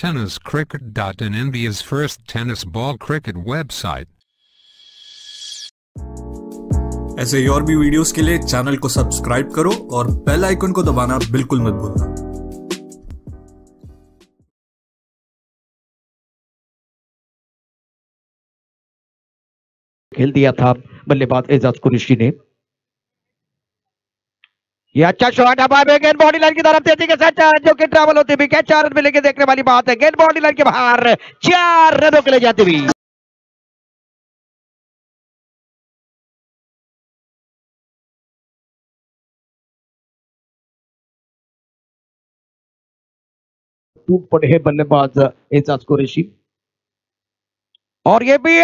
tenniscricket.in, India's first tennis ball cricket website. ऐसे ही और भी वीडियोस के लिए चैनल को सब्सक्राइब करो और बेल आइकन को दबाना बिल्कुल मत भूलना। खेल दिया था बल्लेबाज एजाज कुरैशी ने। ये अच्छा शॉट हवा में, गेंद बॉडी लाइन की तरफ तेजी के साथ जो कि ट्रैवल होती हुई कैच 4 रन मिलेंगे, देखने वाली बात है। गेंद बॉडी लाइन के बाहर 4 रनों के लिए जाती हुई। टूट पड़े हैं बल्लेबाज एजाज कुरैशी और ये भी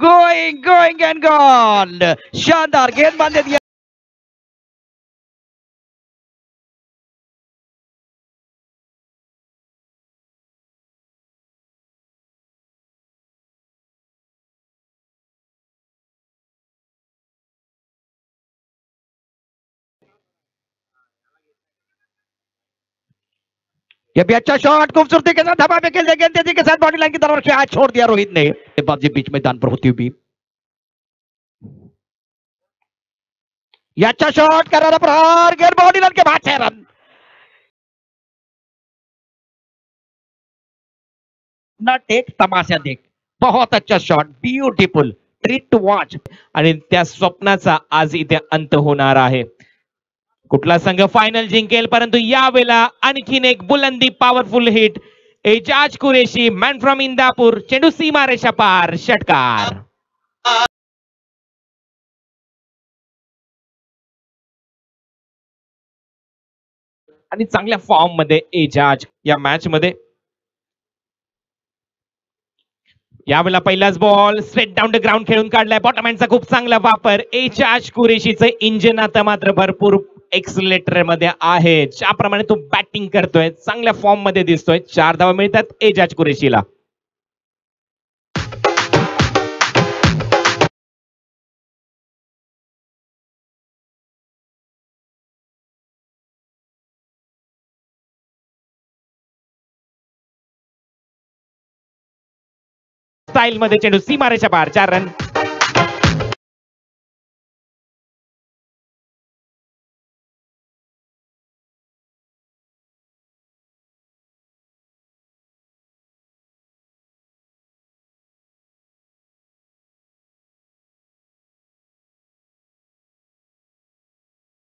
गोइंग एंड गॉन। शानदार गेंद बांध दिया। ये भी अच्छा शॉट, खूबसूरती के साथ हवा में खेल दिया, तेजी के साथ बॉडी लाइन की तरफ से आज छोड़ दिया रोहित ने। बाजी बीच मैदान पर होती हुई ये अच्छा शॉट कर रहा प्रहार, गेंद बॉडी लाइन के बाद 6 रन। नट एक तमाशा देख, बहुत अच्छा shot, beautiful, treat to watch. आणि त्या स्वप्नाचा आज इथे अंत होणार आहे। कुठला संघ फायनल जिंकेल, परंतु यावेळेला आणखीन एक बुलंदी powerful hit. Ejaz Qureshi, man from Indapur, चेंडू सीमारेषा पार, षटकार। आणि चांगल्या फॉर्म मध्ये एजाज या मॅच मध्ये। यावेळेला पहिलाच ball straight down the ground खेळून काढलाय, बॉटम हँडचा खूप चांगला वापर। एजाज कुरैशीचं इंजिन आता मात्र भरपूर एक्सलेटर मध्ये आहे। ज्याप्रमाणे तो बॅटिंग करतोय, चांगल्या फॉर्म मध्ये दिसतोय। 4 धावा मिळतात एजाज कुरैशीला। स्टाईल मध्ये चेंडू सीमारेषा पार, 4 रन।